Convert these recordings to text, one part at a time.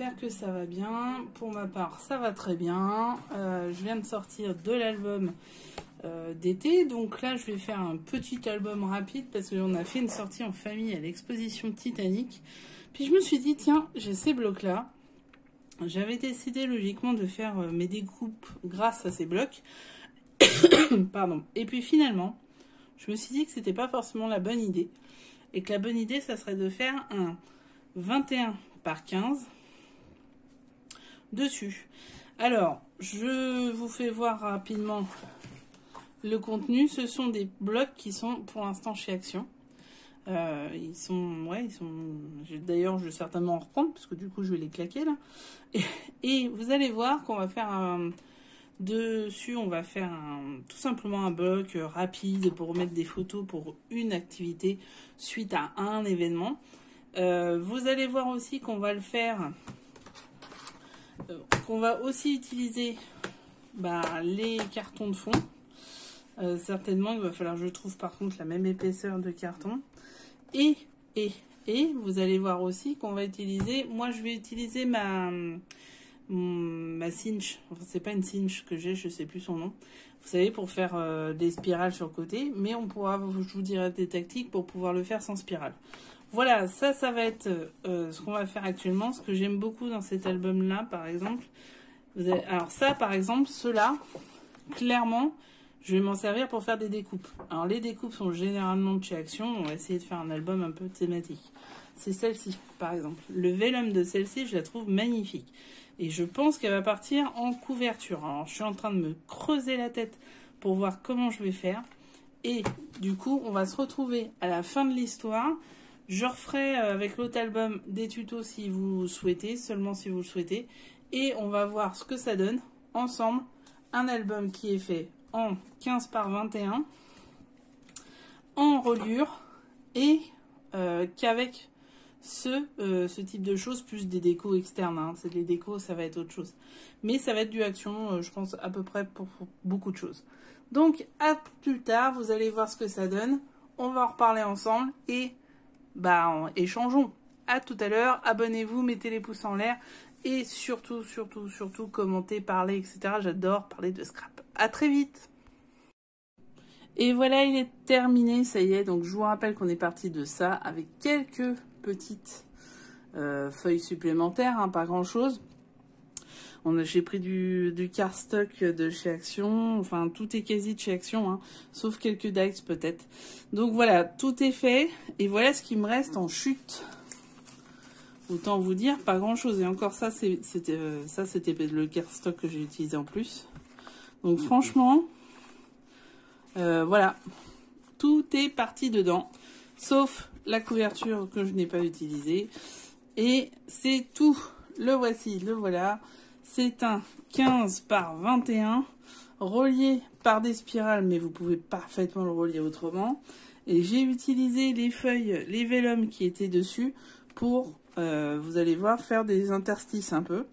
j'espère que ça va bien. Pour ma part, ça va très bien. Je viens de sortir de l'album d'été. Donc là, je vais faire un petit album rapide parce qu'on a fait une sortie en famille à l'exposition Titanic. Puis je me suis dit, tiens, j'ai ces blocs-là. J'avais décidé logiquement de faire mes découpes grâce à ces blocs. Pardon. Et puis finalement, je me suis dit que c'était pas forcément la bonne idée. Et que la bonne idée, ça serait de faire un 21 par 15 dessus. Alors, je vous fais voir rapidement le contenu. Ce sont des blocs qui sont pour l'instant chez Action. Ils sont... D'ailleurs, je vais certainement en reprendre parce que du coup, je vais les claquer là. Et vous allez voir qu'on va faire un... Dessus, on va faire tout simplement un bloc rapide pour remettre des photos pour une activité suite à un événement. Vous allez voir aussi qu'on va le faire, qu'on va aussi utiliser les cartons de fond. Certainement, il va falloir que je trouve par contre la même épaisseur de carton. Et vous allez voir aussi qu'on va utiliser, moi je vais utiliser ma cinch, enfin c'est pas une cinch que j'ai, je sais plus son nom, vous savez, pour faire des spirales sur le côté, mais on pourra, je vous dirai des tactiques pour pouvoir le faire sans spirale. Voilà, ça va être ce qu'on va faire actuellement, ce que j'aime beaucoup dans cet album là par exemple. Alors ça par exemple, ceux-là, clairement, je vais m'en servir pour faire des découpes. Alors les découpes sont généralement de chez Action, on va essayer de faire un album un peu thématique. C'est celle-ci par exemple. Le vellum de celle-ci, je la trouve magnifique. Et je pense qu'elle va partir en couverture. Alors, je suis en train de me creuser la tête pour voir comment je vais faire. Et du coup, on va se retrouver à la fin de l'histoire. Je referai avec l'autre album des tutos si vous souhaitez, seulement si vous le souhaitez. Et on va voir ce que ça donne ensemble. Un album qui est fait en 15 par 21, en reliure, et qu'avec ce type de choses, plus des décos externes, hein. C'est les décos, ça va être autre chose. Mais ça va être du Action, je pense, à peu près pour beaucoup de choses. Donc, à plus tard, vous allez voir ce que ça donne. On va en reparler ensemble et échangeons. À tout à l'heure, abonnez-vous, mettez les pouces en l'air et surtout, commentez, parlez, etc. J'adore parler de scrap. À très vite. Et voilà, il est terminé, ça y est. Donc, je vous rappelle qu'on est parti de ça avec quelques petites feuilles supplémentaires, hein, pas grand chose. J'ai pris du cardstock de chez Action, enfin tout est quasi de chez Action, hein, sauf quelques dies peut-être. Donc voilà, tout est fait et voilà ce qui me reste en chute. Autant vous dire, pas grand chose. Et encore ça, c'était le cardstock que j'ai utilisé en plus. Donc franchement, voilà, tout est parti dedans, sauf la couverture que je n'ai pas utilisée. Et c'est tout. Le voici, le voilà. C'est un 15 par 21, relié par des spirales, mais vous pouvez parfaitement le relier autrement. Et j'ai utilisé les feuilles, les vellums qui étaient dessus pour, vous allez voir, faire des interstices un peu.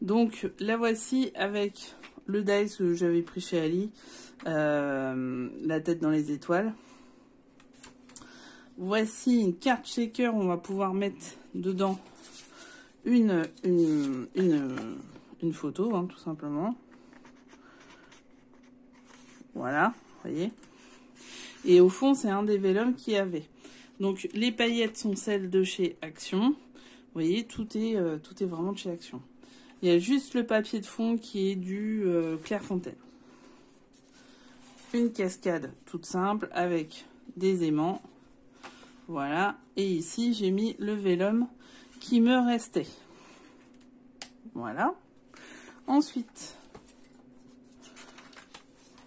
Donc la voici avec le dies que j'avais pris chez Ali, la tête dans les étoiles. Voici une carte shaker, on va pouvoir mettre dedans une photo, hein, tout simplement. Voilà, vous voyez. Et au fond, c'est un des vellums qu'il y avait. Donc, les paillettes sont celles de chez Action. Vous voyez, tout est vraiment de chez Action. Il y a juste le papier de fond qui est du Clairefontaine. Une cascade toute simple avec des aimants. Voilà. Et ici, j'ai mis le vellum qui me restait. Voilà. Ensuite,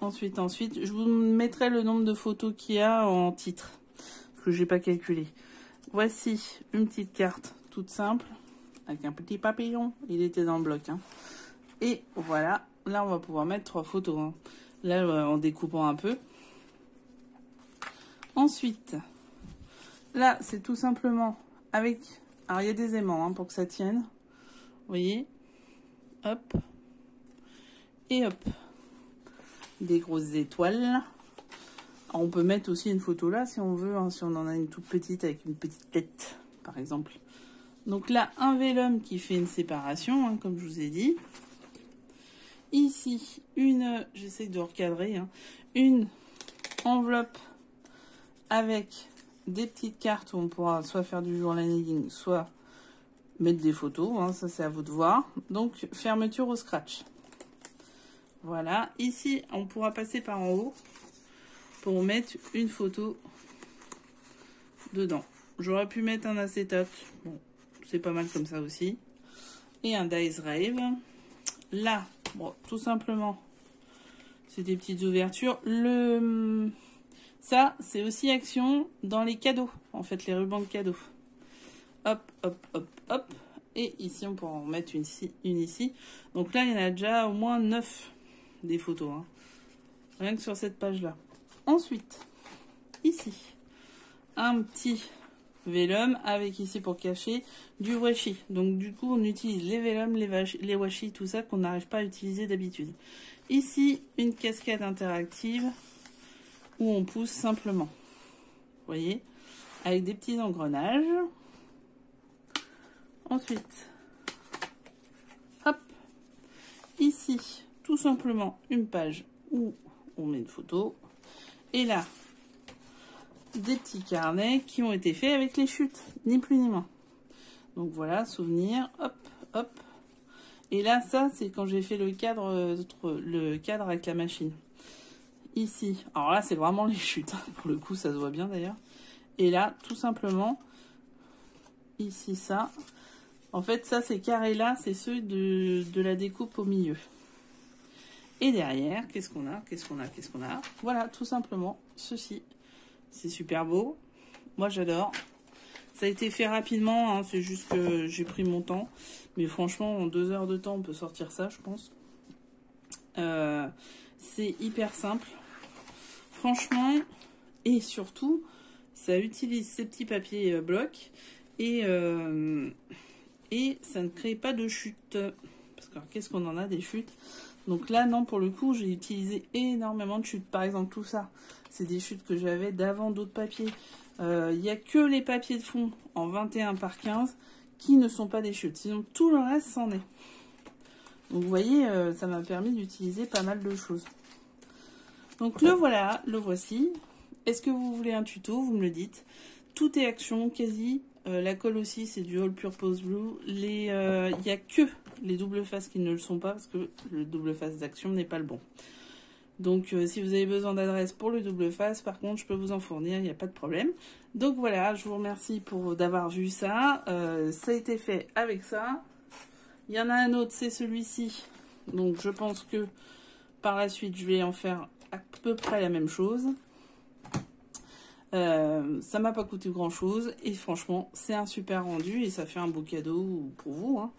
je vous mettrai le nombre de photos qu'il y a en titre, parce que je n'ai pas calculé. Voici une petite carte toute simple, avec un petit papillon, il était dans le bloc. Hein. Et voilà, là on va pouvoir mettre 3 photos, hein. Là en découpant un peu. Ensuite, là c'est tout simplement avec, alors il y a des aimants hein, pour que ça tienne, vous voyez. Hop. Et hop. Des grosses étoiles. Alors, on peut mettre aussi une photo là si on veut, hein, si on en a une toute petite avec une petite tête, par exemple. Donc là, un vélum qui fait une séparation, hein, comme je vous ai dit. Ici, j'essaie de recadrer, hein, une enveloppe avec des petites cartes où on pourra soit faire du journaling, soit mettre des photos, hein, ça c'est à vous de voir. Donc, fermeture au scratch. Voilà, ici, on pourra passer par en haut pour mettre une photo dedans. J'aurais pu mettre un acétate, bon, c'est pas mal comme ça aussi. Et un Dice Rave. Là, bon, tout simplement, c'est des petites ouvertures. Ça, c'est aussi action dans les cadeaux, en fait, les rubans de cadeaux. Hop, hop, hop, hop. Et ici, on pourra en mettre une ici. Donc là, il y en a déjà au moins 9 des photos, hein. Rien que sur cette page-là. Ensuite, ici, un petit vélum avec ici pour cacher du washi. Donc du coup, on utilise les vélums, les washi, tout ça qu'on n'arrive pas à utiliser d'habitude. Ici, une cascade interactive où on pousse simplement. Vous voyez, avec des petits engrenages. Ensuite, hop, ici, tout simplement une page où on met une photo. Et là, des petits carnets qui ont été faits avec les chutes, ni plus ni moins. Donc voilà, souvenir, hop, hop. Et là, ça, c'est quand j'ai fait le cadre avec la machine. Ici, alors là, c'est vraiment les chutes. Pour le coup, ça se voit bien d'ailleurs. Et là, tout simplement, ici, ça. En fait, ça, ces carrés-là, c'est ceux de la découpe au milieu. Et derrière, qu'est-ce qu'on a? Qu'est-ce qu'on a? Qu'est-ce qu'on a? Voilà, tout simplement, ceci. C'est super beau. Moi, j'adore. Ça a été fait rapidement, hein, c'est juste que j'ai pris mon temps. Mais franchement, en 2 heures de temps, on peut sortir ça, je pense. C'est hyper simple. Franchement, et surtout, ça utilise ces petits papiers blocs. Et ça ne crée pas de chute. Parce que qu'est-ce qu'on en a des chutes? Donc là, non, pour le coup, j'ai utilisé énormément de chutes. Par exemple, tout ça, c'est des chutes que j'avais d'avant d'autres papiers. Il n'y a que les papiers de fond en 21 par 15 qui ne sont pas des chutes. Sinon, tout le reste, c'en est. Donc, vous voyez, ça m'a permis d'utiliser pas mal de choses. Donc, le voilà, le voici. Est-ce que vous voulez un tuto? Vous me le dites. Tout est action, quasi. La colle aussi, c'est du All Purpose Blue. Il n'y a que les doubles faces qui ne le sont pas parce que le double face d'action n'est pas le bon. Donc, si vous avez besoin d'adresse pour le double face, par contre, je peux vous en fournir, il n'y a pas de problème. Donc voilà, je vous remercie d'avoir vu ça. Ça a été fait avec ça. Il y en a un autre, c'est celui-ci. Donc, je pense que par la suite, je vais en faire à peu près la même chose. Ça m'a pas coûté grand chose et franchement c'est un super rendu et ça fait un beau cadeau pour vous, hein,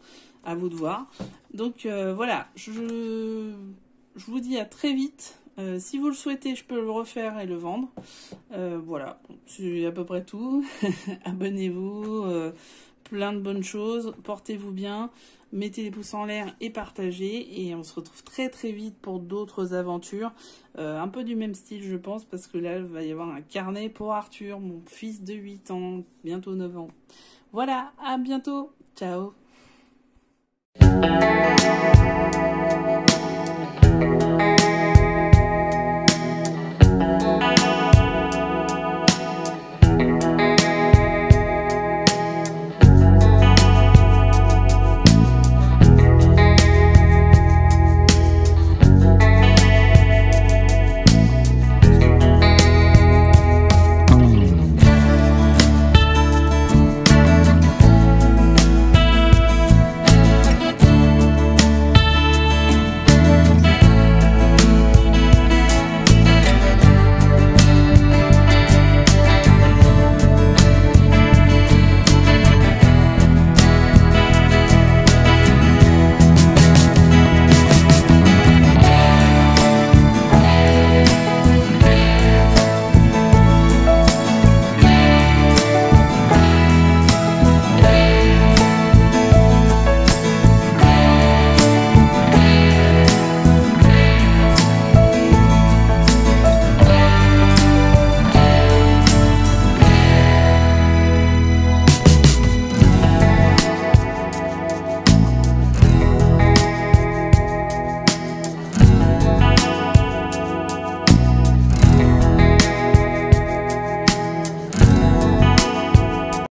à vous de voir. Donc voilà, je vous dis à très vite. Si vous le souhaitez, je peux le refaire et le vendre. Voilà, c'est à peu près tout. Abonnez-vous, plein de bonnes choses, portez-vous bien, mettez les pouces en l'air et partagez. Et on se retrouve très très vite pour d'autres aventures. Un peu du même style, je pense, parce que là, il va y avoir un carnet pour Arthur, mon fils de 8 ans, bientôt 9 ans. Voilà, à bientôt. Ciao.